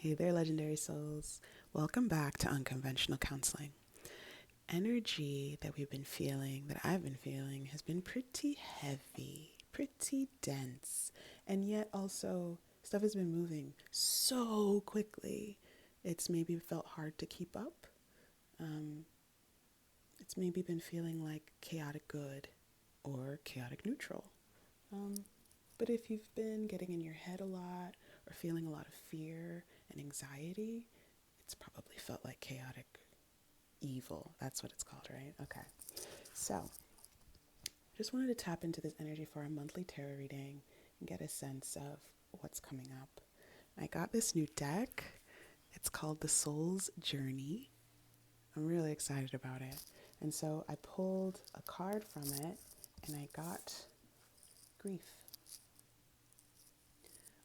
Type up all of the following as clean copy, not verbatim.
Hey there, legendary souls. Welcome back to Unconventional Counseling. Energy that we've been feeling, that I've been feeling, has been pretty heavy, pretty dense, and yet also stuff has been moving so quickly. It's maybe felt hard to keep up. It's maybe been feeling like chaotic good or chaotic neutral. But if you've been getting in your head a lot or feeling a lot of fear and anxiety, it's probably felt like chaotic evil. That's what it's called, right? Okay. So, just wanted to tap into this energy for a monthly tarot reading and get a sense of what's coming up. I got this new deck. It's called The Soul's Journey. I'm really excited about it. And so I pulled a card from it and I got grief.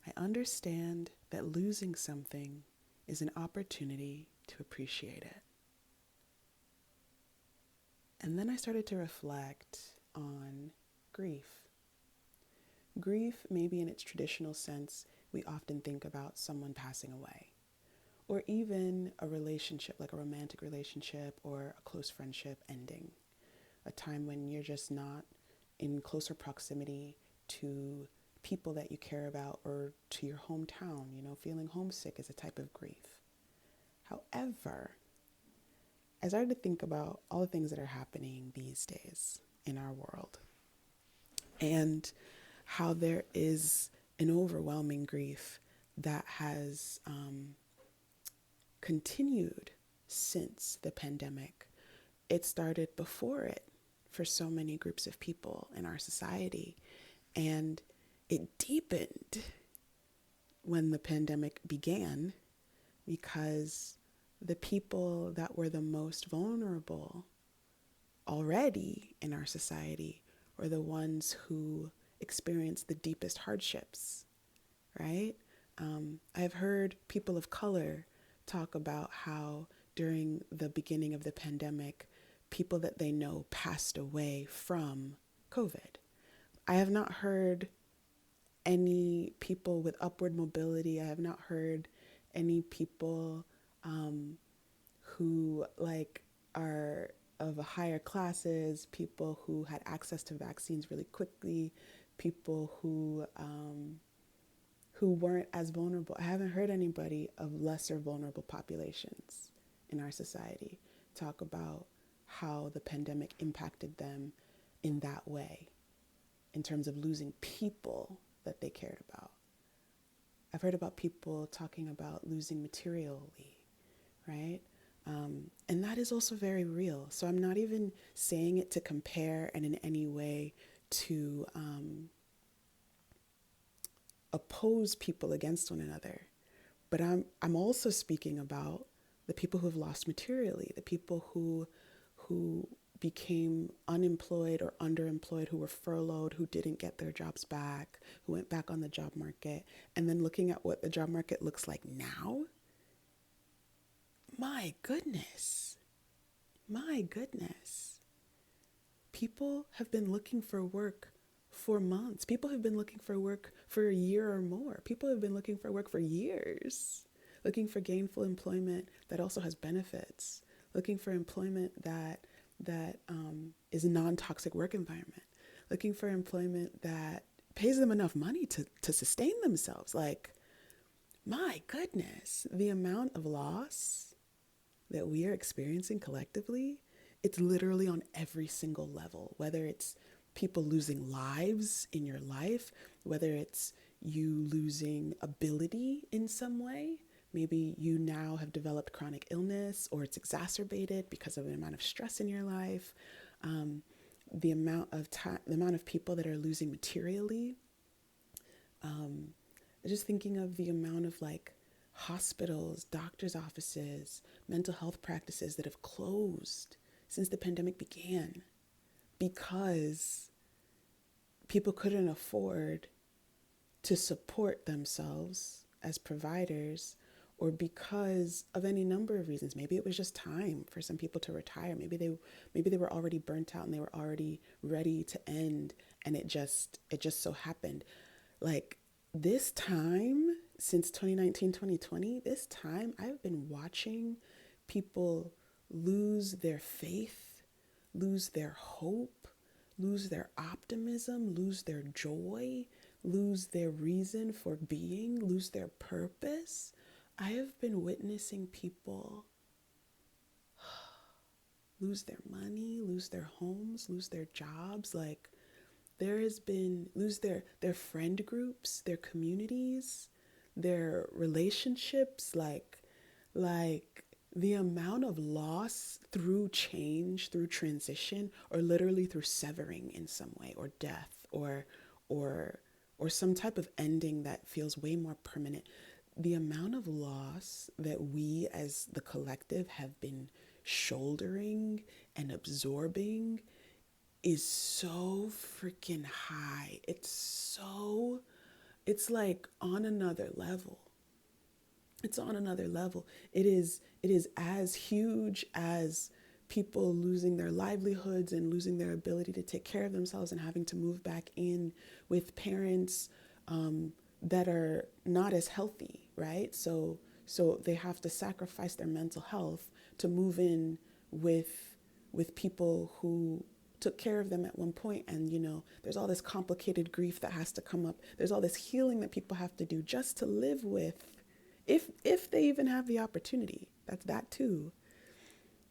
I understand that losing something is an opportunity to appreciate it. And then I started to reflect on grief. Grief, maybe in its traditional sense, we often think about someone passing away, or even a relationship, like a romantic relationship or a close friendship ending, a time when you're just not in closer proximity to people that you care about or to your hometown. Feeling homesick is a type of grief. However, I started to think about all the things that are happening these days in our world and how there is an overwhelming grief that has continued since the pandemic. It started before it for so many groups of people in our society, and it deepened when the pandemic began because the people that were the most vulnerable already in our society were the ones who experienced the deepest hardships, right? I've heard people of color talk about how during the beginning of the pandemic, people that they know passed away from COVID. I have not heard any people with upward mobility. I have not heard any people who are of a higher classes, people who had access to vaccines really quickly, people who weren't as vulnerable. I haven't heard anybody of lesser vulnerable populations in our society talk about how the pandemic impacted them in that way, in terms of losing people that they cared about. I've heard about people talking about losing materially, right? And that is also very real. So I'm not even saying it to compare and in any way to oppose people against one another. But I'm also speaking about the people who have lost materially, the people who became unemployed or underemployed, who were furloughed, who didn't get their jobs back, who went back on the job market, and then looking at what the job market looks like now. My goodness. My goodness. People have been looking for work for months. People have been looking for work for a year or more. People have been looking for work for years, looking for gainful employment that also has benefits, looking for employment that is a non-toxic work environment, looking for employment that pays them enough money to sustain themselves. Like, my goodness, the amount of loss that we are experiencing collectively, it's literally on every single level, whether it's people losing lives in your life, whether it's you losing ability in some way. Maybe you now have developed chronic illness or it's exacerbated because of the amount of stress in your life. The amount of time, the amount of people that are losing materially. Just thinking of the amount of hospitals, doctors' offices, mental health practices that have closed since the pandemic began because people couldn't afford to support themselves as providers, or because of any number of reasons. Maybe it was just time for some people to retire. Maybe they were already burnt out and they were already ready to end, and it just so happened. Like, this time since 2019, 2020, this time I've been watching people lose their faith, lose their hope, lose their optimism, lose their joy, lose their reason for being, lose their purpose. I have been witnessing people lose their money, lose their homes, lose their jobs. Like, there has been lose their friend groups, their communities, their relationships, like the amount of loss through change, through transition, or literally through severing in some way, or death, or or some type of ending that feels way more permanent. The amount of loss that we as the collective have been shouldering and absorbing is so freaking high. It's like on another level. It's on another level. It is as huge as people losing their livelihoods and losing their ability to take care of themselves and having to move back in with parents that are not as healthy, right? So they have to sacrifice their mental health to move in with people who took care of them at one point. And there's all this complicated grief that has to come up. There's all this healing that people have to do just to live with, if they even have the opportunity. That's that too.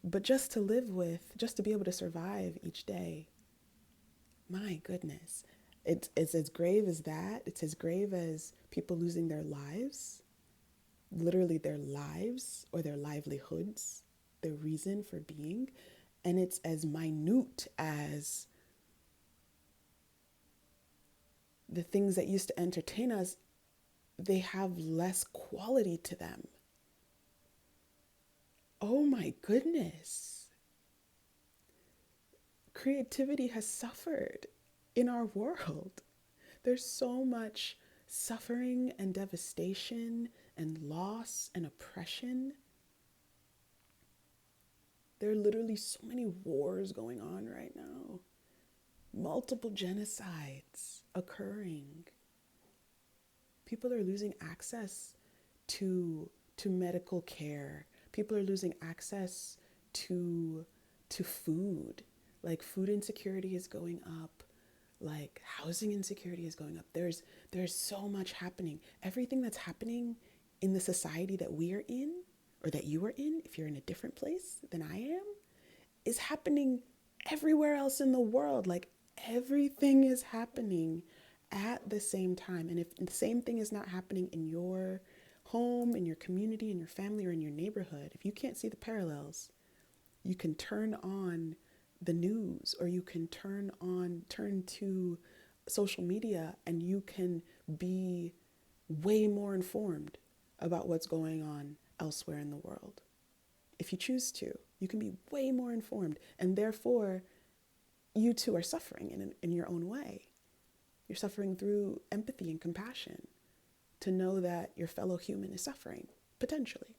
But just to live with, just to be able to survive each day. My goodness. It's as grave as that. It's as grave as people losing their lives, literally their lives or their livelihoods, their reason for being. And it's as minute as the things that used to entertain us, they have less quality to them. Oh my goodness. Creativity has suffered in our world. There's so much suffering and devastation and loss and oppression. There are literally so many wars going on right now. Multiple genocides occurring. People are losing access to medical care. People are losing access to food. Like, food insecurity is going up. Like, housing insecurity is going up. There's so much happening. Everything that's happening in the society that we are in, or that you are in, if you're in a different place than I am, is happening everywhere else in the world. Like, everything is happening at the same time. And if the same thing is not happening in your home, in your community, in your family, or in your neighborhood, if you can't see the parallels, you can turn on the news, or you can turn to social media, and you can be way more informed about what's going on elsewhere in the world. If you choose to, you can be way more informed, and therefore you too are suffering in your own way. You're suffering through empathy and compassion to know that your fellow human is suffering, potentially.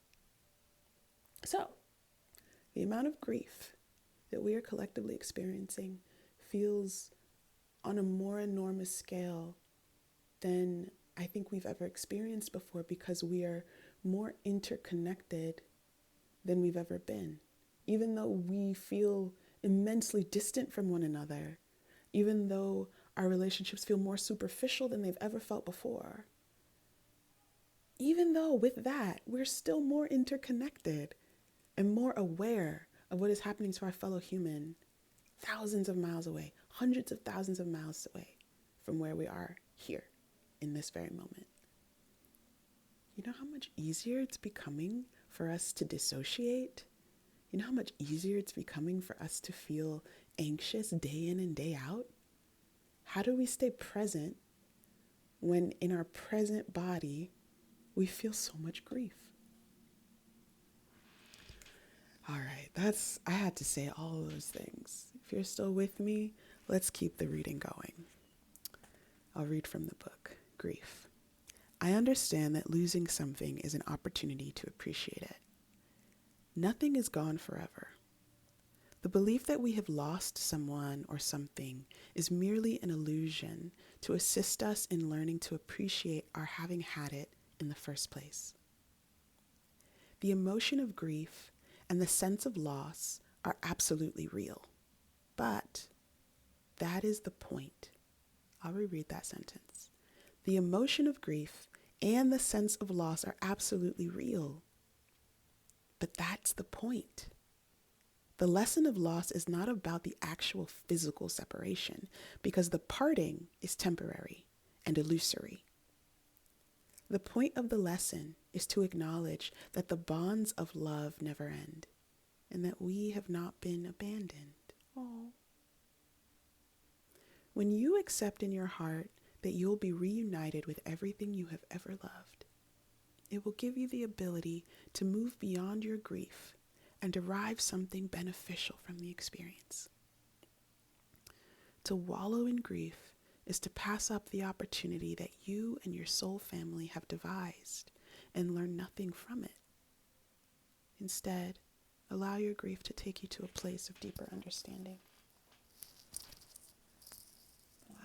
So, the amount of grief that we are collectively experiencing feels on a more enormous scale than I think we've ever experienced before, because we are more interconnected than we've ever been. Even though we feel immensely distant from one another, even though our relationships feel more superficial than they've ever felt before, even though with that, we're still more interconnected and more aware of what is happening to our fellow human thousands of miles away, hundreds of thousands of miles away from where we are here in this very moment. You know how much easier it's becoming for us to dissociate? You know how much easier it's becoming for us to feel anxious day in and day out? How do we stay present when in our present body we feel so much grief? All right, I had to say all of those things. If you're still with me, let's keep the reading going. I'll read from the book, Grief. I understand that losing something is an opportunity to appreciate it. Nothing is gone forever. The belief that we have lost someone or something is merely an illusion to assist us in learning to appreciate our having had it in the first place. The emotion of grief and the sense of loss are absolutely real. But that is the point. I'll reread that sentence. The emotion of grief and the sense of loss are absolutely real. But that's the point. The lesson of loss is not about the actual physical separation, because the parting is temporary and illusory. The point of the lesson is to acknowledge that the bonds of love never end and that we have not been abandoned. Aww. When you accept in your heart that you'll be reunited with everything you have ever loved, it will give you the ability to move beyond your grief and derive something beneficial from the experience. To wallow in grief is to pass up the opportunity that you and your soul family have devised and learn nothing from it. Instead, allow your grief to take you to a place of deeper understanding. Wow.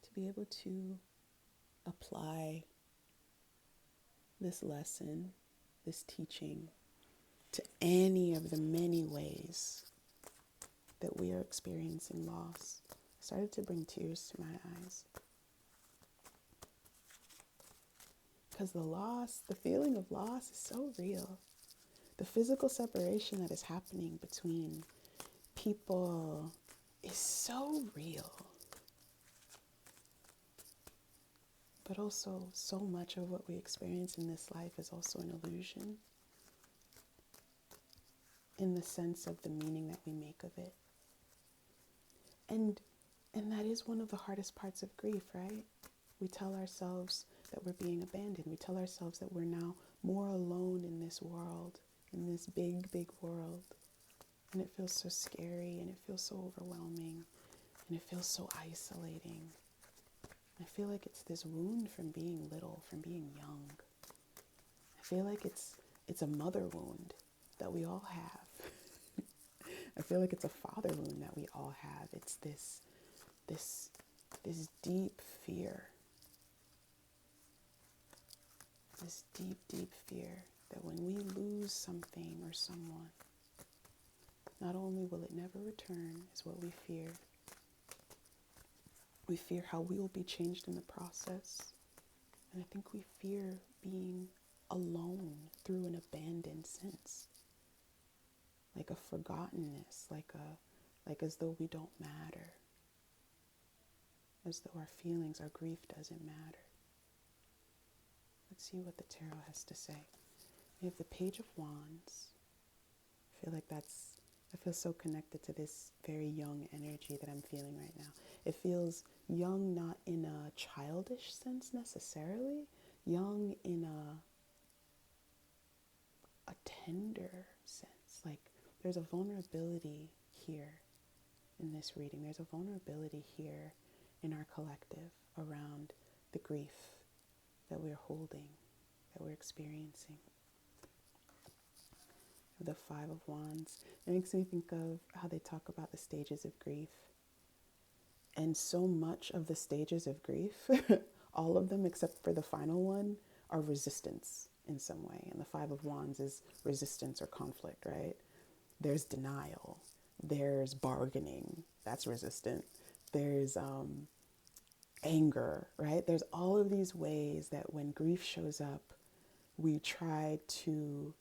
To be able to apply this lesson, this teaching, to any of the many ways that we are experiencing loss, started to bring tears to my eyes. Because the feeling of loss is so real. The physical separation that is happening between people is so real. But also, so much of what we experience in this life is also an illusion, in the sense of the meaning that we make of it. And that is one of the hardest parts of grief, right? We tell ourselves that we're being abandoned. We tell ourselves that we're now more alone in this world, in this big, big world. And it feels so scary, and it feels so overwhelming, and it feels so isolating. I feel like it's this wound from being little, from being young. I feel like it's a mother wound that we all have. I feel like it's a father wound that we all have. It's this deep fear. This deep, deep fear that when we lose something or someone, not only will it never return, is what we fear. We fear how we will be changed in the process. And I think we fear being alone through an abandoned sense. Like a forgottenness, like as though we don't matter. As though our feelings, our grief doesn't matter. Let's see what the tarot has to say. We have the Page of Wands. I feel so connected to this very young energy that I'm feeling right now. It feels young, not in a childish sense necessarily, young in a tender sense. Like there's a vulnerability here in this reading. There's a vulnerability here in our collective around the grief that we're holding, that we're experiencing. The Five of Wands. It makes me think of how they talk about the stages of grief. And so much of the stages of grief, all of them except for the final one, are resistance in some way. And the Five of Wands is resistance or conflict, right? There's denial. There's bargaining. That's resistant. There's anger, right? There's all of these ways that when grief shows up, we try to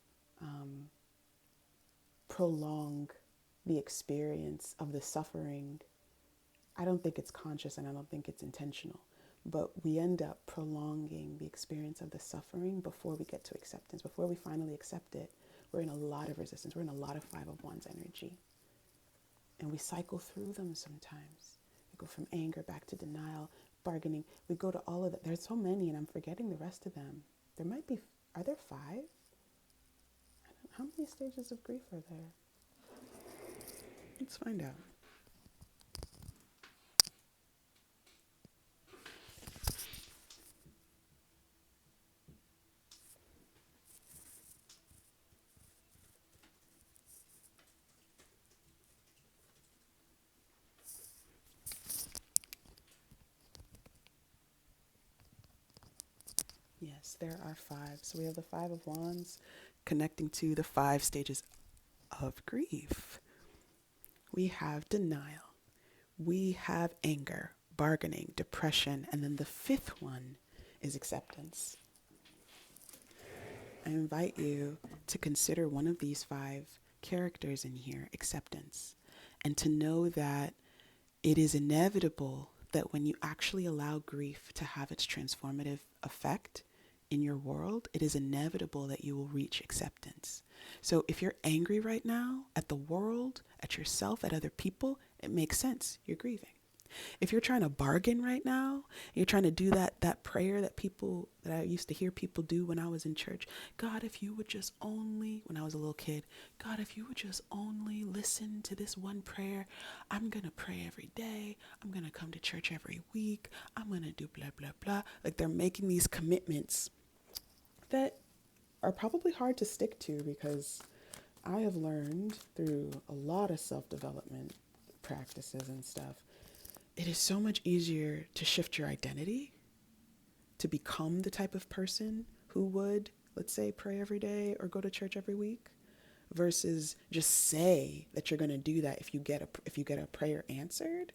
prolong the experience of the suffering. I don't think it's conscious and I don't think it's intentional, but we end up prolonging the experience of the suffering before we get to acceptance. Before we finally accept it, we're in a lot of resistance. We're in a lot of Five of Wands energy. And we cycle through them sometimes. We go from anger back to denial, bargaining. We go to all of that. There's so many and I'm forgetting the rest of them. Are there 5? How many stages of grief are there? Let's find out. Yes, there are five. So we have the Five of Wands connecting to the five stages of grief. We have denial, we have anger, bargaining, depression, and then the fifth one is acceptance. I invite you to consider one of these five characters in here, acceptance, and to know that it is inevitable that when you actually allow grief to have its transformative effect in your world, it is inevitable that you will reach acceptance. So if you're angry right now at the world, at yourself, at other people, it makes sense. You're grieving. If you're trying to bargain right now, you're trying to do that prayer that I used to hear people do when I was in church. God, if you would just only, when I was a little kid, God, if you would just only listen to this one prayer, I'm going to pray every day. I'm going to come to church every week. I'm going to do blah, blah, blah. Like they're making these commitments that are probably hard to stick to, because I have learned through a lot of self-development practices and stuff, it is so much easier to shift your identity to become the type of person who would, let's say, pray every day or go to church every week, versus just say that you're going to do that if you get a prayer answered.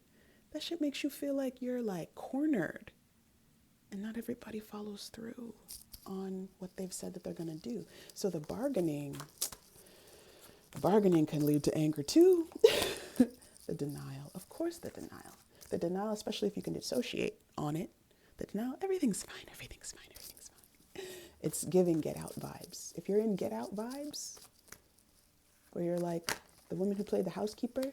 That shit makes you feel like you're like cornered, and not everybody follows through on what they've said that they're going to do. So the bargaining can lead to anger too. The denial, of course, the denial, especially if you can dissociate on it. The denial, everything's fine, everything's fine, everything's fine. It's giving Get Out vibes. If you're in Get Out vibes, where you're like the woman who played the housekeeper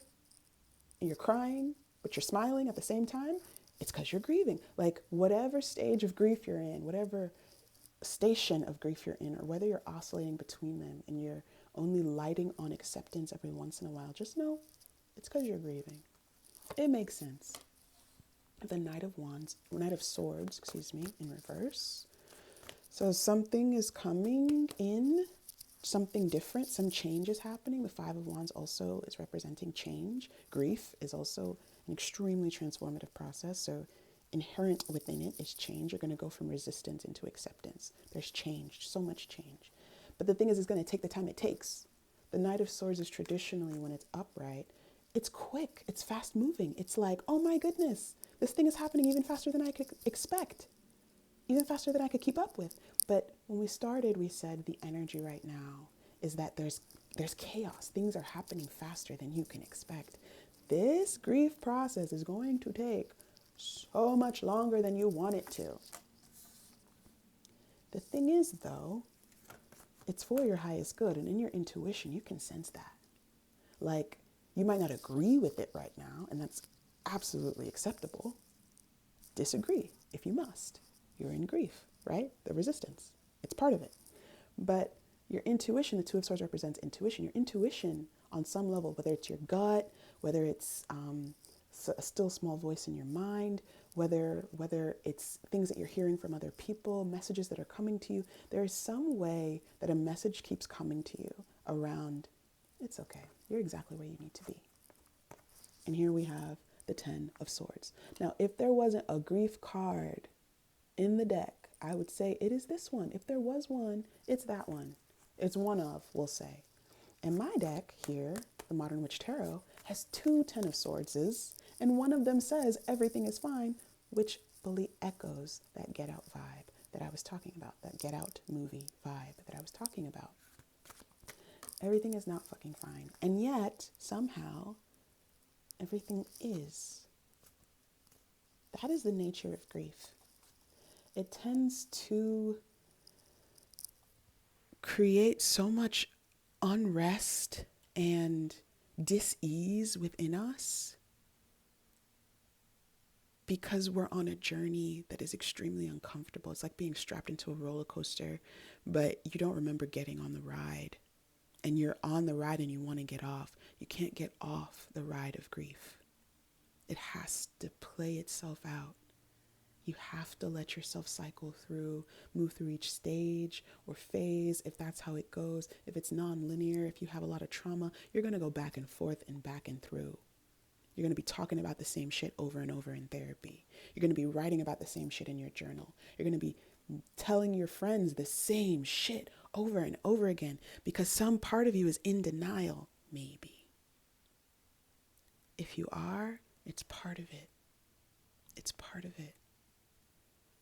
and you're crying, but you're smiling at the same time, it's because you're grieving. Like whatever stage of grief you're in, whatever station of grief you're in, or whether you're oscillating between them and you're only lighting on acceptance every once in a while, just know it's because you're grieving. It makes sense. The Knight of Swords, in reverse. So something is coming in, something different, some change is happening. The Five of Wands also is representing change. Grief is also an extremely transformative process. So inherent within it is change. You're going to go from resistance into acceptance. There's change, so much change. But the thing is, it's going to take the time it takes. The Knight of Swords is traditionally, when it's upright, it's quick, it's fast moving. It's like, oh my goodness, this thing is happening even faster than I could expect, even faster than I could keep up with. But when we started, we said the energy right now is that there's chaos. Things are happening faster than you can expect. This grief process is going to take so much longer than you want it to. The thing is, though, it's for your highest good, and in your intuition, you can sense that. Like, you might not agree with it right now, and that's absolutely acceptable. Disagree if you must. You're in grief, right? The resistance. It's part of it. But your intuition, the Two of Swords represents intuition. Your intuition on some level, whether it's your gut, whether it's a still small voice in your mind, whether it's things that you're hearing from other people, messages that are coming to you, there is some way that a message keeps coming to you around, it's okay. You're exactly where you need to be. And here we have the Ten of Swords. Now, if there wasn't a grief card in the deck, I would say it is this one. If there was one, it's that one. It's one of, we'll say. And my deck here, the Modern Witch Tarot, has two Ten of Swordses, and one of them says everything is fine, which fully echoes that Get Out vibe that I was talking about, that Get Out movie vibe that I was talking about. Everything is not fucking fine. And yet, somehow, everything is. That is the nature of grief. It tends to create so much unrest and dis-ease within us because we're on a journey that is extremely uncomfortable. It's like being strapped into a roller coaster, but you don't remember getting on the ride. And you're on the ride and you want to get off. You can't get off the ride of grief. It has to play itself out. You have to let yourself cycle through, move through each stage or phase, if that's how it goes. If it's non-linear, if you have a lot of trauma, you're going to go back and forth and back and through. You're going to be talking about the same shit over and over in therapy. You're going to be writing about the same shit in your journal. You're going to be telling your friends the same shit over and over again because some part of you is in denial, maybe. If you are, it's part of it. It's part of it.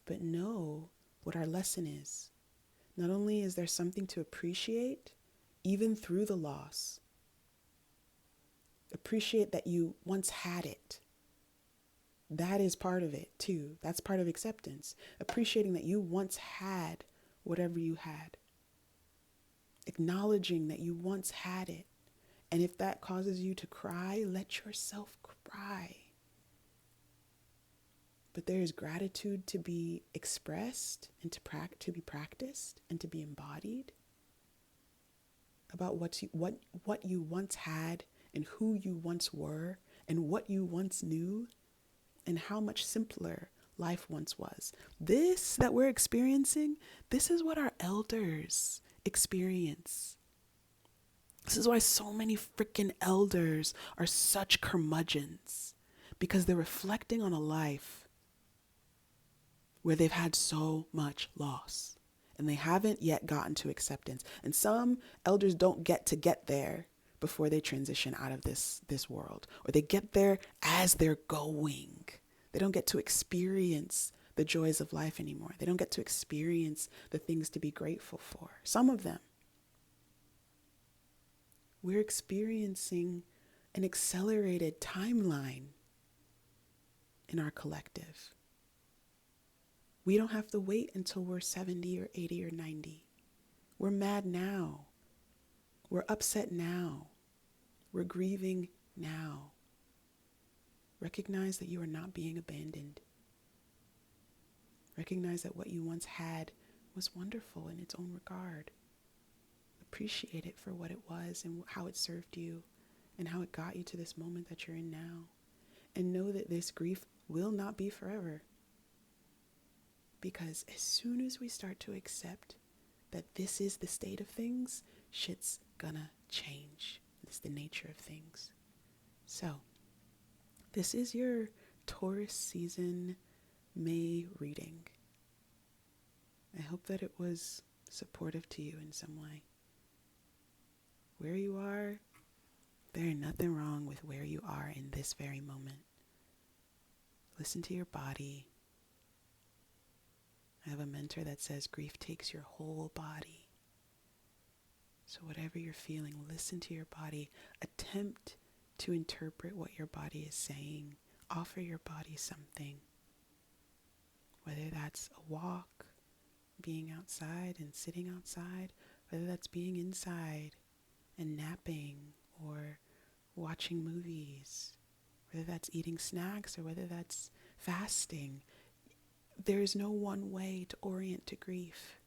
But know what our lesson is. Not only is there something to appreciate, even through the loss, appreciate that you once had it. That is part of it too. That's part of acceptance. Appreciating that you once had whatever you had. Acknowledging that you once had it. And if that causes you to cry, let yourself cry. But there is gratitude to be expressed and to be practiced and to be embodied about what you once had and who you once were and what you once knew and how much simpler life once was. This that we're experiencing, this is what our elders experience. This is why so many freaking elders are such curmudgeons, because they're reflecting on a life where they've had so much loss and they haven't yet gotten to acceptance. And some elders don't get there before they transition out of this world, or they get there as they're going. They don't get to experience the joys of life anymore. They don't get to experience the things to be grateful for. Some of them. We're experiencing an accelerated timeline in our collective. We don't have to wait until we're 70 or 80 or 90. We're mad now. We're upset now. We're grieving now. Recognize that you are not being abandoned. Recognize that what you once had was wonderful in its own regard. Appreciate it for what it was and how it served you and how it got you to this moment that you're in now. And know that this grief will not be forever. Because as soon as we start to accept that this is the state of things, shit's gonna change. It's the nature of things. So, this is your Taurus season May reading. I hope that it was supportive to you in some way. Where you are, there is nothing wrong with where you are in this very moment. Listen to your body. I have a mentor that says grief takes your whole body. So whatever you're feeling, listen to your body. Attempt to interpret what your body is saying. Offer your body something. Whether that's a walk, being outside and sitting outside, whether that's being inside and napping or watching movies, whether that's eating snacks or whether that's fasting. There is no one way to orient to grief.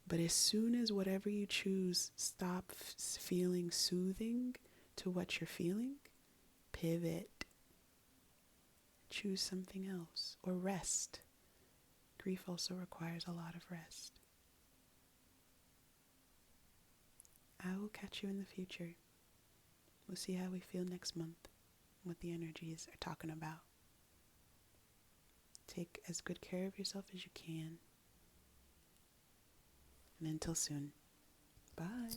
But as soon as whatever you choose stops feeling soothing to what you're feeling, pivot. Choose something else or rest. Grief also requires a lot of rest. I will catch you in the future. We'll see how we feel next month, what the energies are talking about. Take as good care of yourself as you can. And until soon, bye.